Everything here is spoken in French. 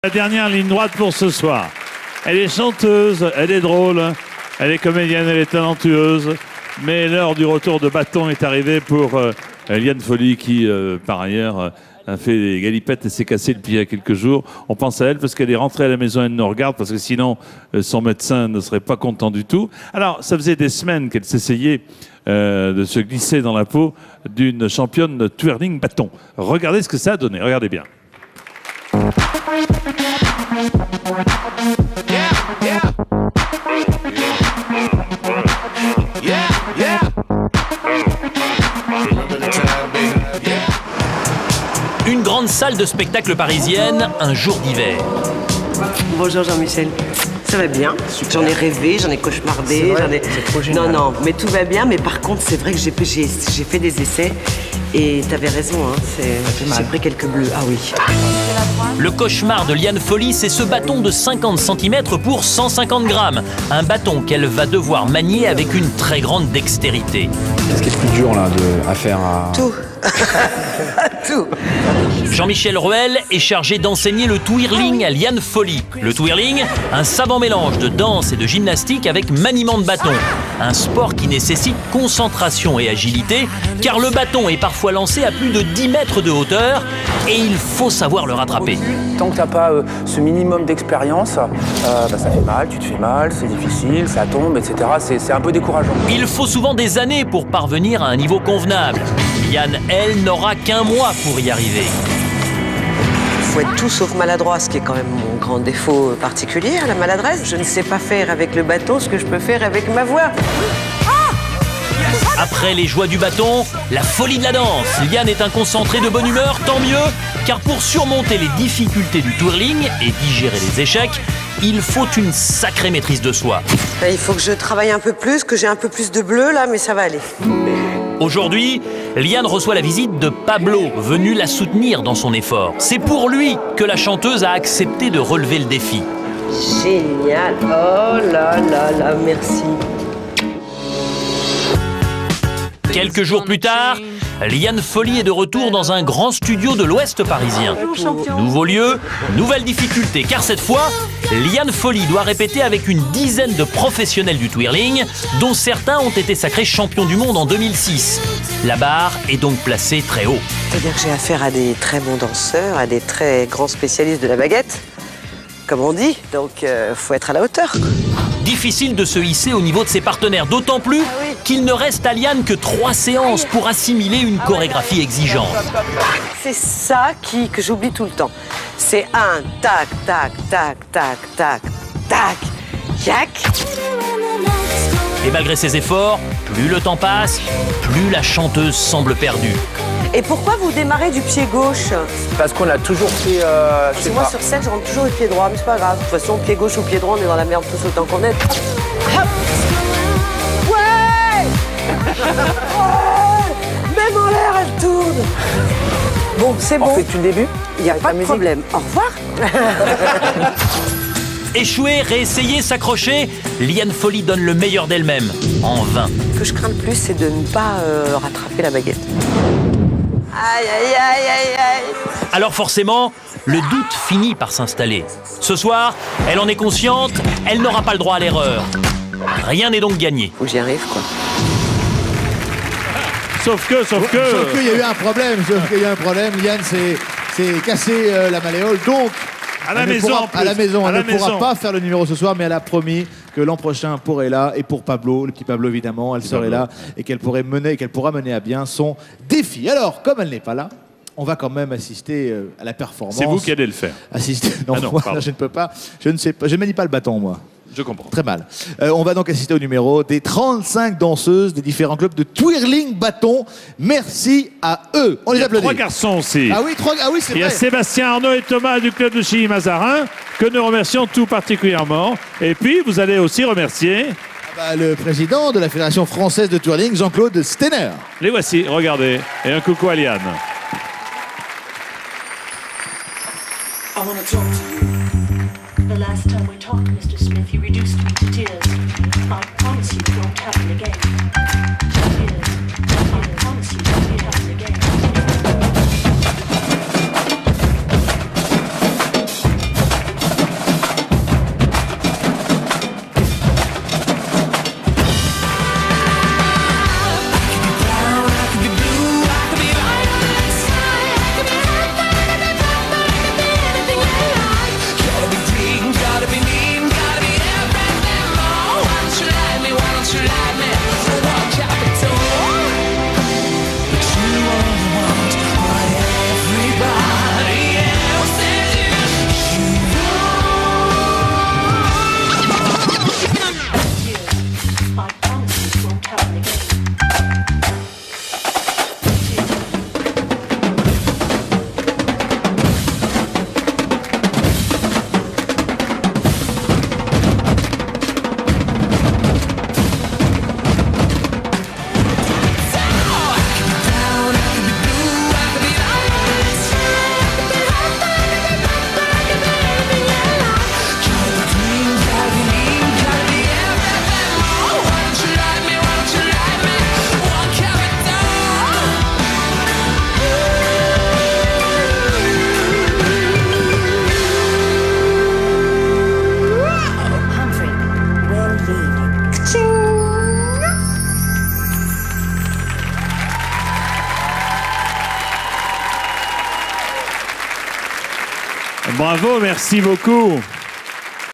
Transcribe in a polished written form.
La dernière ligne droite pour ce soir. Elle est chanteuse, elle est drôle, elle est comédienne, elle est talentueuse. Mais l'heure du retour de bâton est arrivée pour Liane Folly qui, par ailleurs, a fait des galipettes et s'est cassé le pied il y a quelques jours. On pense à elle parce qu'elle est rentrée à la maison, elle nous regarde parce que sinon son médecin ne serait pas content du tout. Alors, ça faisait des semaines qu'elle s'essayait de se glisser dans la peau d'une championne de twirling bâton. Regardez ce que ça a donné, regardez bien. Une grande salle de spectacle parisienne, un jour d'hiver. Bonjour Jean-Michel. Ça va bien. J'en ai rêvé, j'en ai cauchemardé. C'est trop génial. Non, mais tout va bien. Mais par contre, c'est vrai que j'ai fait des essais. Et t'avais raison, hein. J'ai pris quelques bleus. Ah oui. Le cauchemar de Liane Folly, c'est ce bâton de 50 cm pour 150 grammes. Un bâton qu'elle va devoir manier avec une très grande dextérité. Qu'est-ce qui est le plus dur là, à faire Tout. Tout. Jean-Michel Ruel est chargé d'enseigner le twirling à Liane Folly. Le twirling, un savant mélange de danse et de gymnastique avec maniement de bâton. Un sport qui nécessite concentration et agilité, car le bâton est parfois lancé à plus de 10 mètres de hauteur et il faut savoir le rattraper. Tant que t'as pas ce minimum d'expérience, ça fait mal, tu te fais mal, c'est difficile, ça tombe, etc. C'est un peu décourageant. Il faut souvent des années pour parvenir à un niveau convenable. Liane, elle, n'aura qu'un mois pour y arriver. Il faut être tout sauf maladroit, ce qui est quand même mon grand défaut particulier, la maladresse. Je ne sais pas faire avec le bâton ce que je peux faire avec ma voix. Après les joies du bâton, la folie de la danse. Liane est un concentré de bonne humeur, tant mieux, car pour surmonter les difficultés du twirling et digérer les échecs, il faut une sacrée maîtrise de soi. Il faut que je travaille un peu plus, que j'ai un peu plus de bleu là, mais ça va aller. Aujourd'hui, Liane reçoit la visite de Pablo, venu la soutenir dans son effort. C'est pour lui que la chanteuse a accepté de relever le défi. Génial. Oh là là là, merci. Quelques jours plus tard, Liane Folly est de retour dans un grand studio de l'Ouest parisien. Nouveau lieu, nouvelle difficulté, car cette fois, Liane Folly doit répéter avec une dizaine de professionnels du twirling, dont certains ont été sacrés champions du monde en 2006. La barre est donc placée très haut. C'est-à-dire que j'ai affaire à des très bons danseurs, à des très grands spécialistes de la baguette, comme on dit, donc faut être à la hauteur. Difficile de se hisser au niveau de ses partenaires, d'autant plus qu'il ne reste à Liane que 3 séances pour assimiler une chorégraphie exigeante. C'est ça que j'oublie tout le temps. C'est un tac, tac, tac, tac, tac, tac, tac. Et malgré ses efforts, plus le temps passe, plus la chanteuse semble perdue. Et pourquoi vous démarrez du pied gauche? Parce qu'on a toujours fait... Parce que moi, sur scène, je rentre toujours le pied droit, mais c'est pas grave. De toute façon, pied gauche ou pied droit, on est dans la merde tous autant qu'on est. Hop. Ouais. Même en l'air, elle tourne. Bon, c'est bon. On fait-tu le début? Il n'y a pas de problème. Au revoir. Échouer, réessayer, s'accrocher, Liane Folly donne le meilleur d'elle-même, en vain. Ce que je crains le plus, c'est de ne pas rattraper la baguette. Aïe, aïe, aïe, aïe, aïe. Alors forcément, le doute finit par s'installer. Ce soir, elle en est consciente, elle n'aura pas le droit à l'erreur. Rien n'est donc gagné. Faut que j'y arrive, quoi. Sauf que... Sauf qu'il y a eu un problème. Liane s'est cassé la malléole, donc... À la maison, elle ne pourra pas faire le numéro ce soir, mais elle a promis que l'an prochain, pour Ella et pour Pablo, le petit Pablo évidemment, elle serait là et qu'elle pourra mener à bien son défi. Alors, comme elle n'est pas là, on va quand même assister à la performance. C'est vous qui allez le faire. Non, moi, je ne peux pas. Je ne sais pas. Je ne manie pas le bâton, moi. Je comprends. Très mal. On va donc assister au numéro des 35 danseuses des différents clubs de twirling bâton. Merci à eux. On les applaudit. 3 garçons aussi. Ah oui, c'est vrai. Il y a Sébastien Arnaud et Thomas du club de Chilly-Mazarin que nous remercions tout particulièrement. Et puis, vous allez aussi remercier... le président de la Fédération française de twirling, Jean-Claude Steiner. Les voici, regardez. Et un coucou à Liane. I want to talk to you. The last time we talked, Mr. Smith, you reduced me to tears. I promise you it won't happen again. Tears. I promise you it won't happen again. Bravo, merci beaucoup.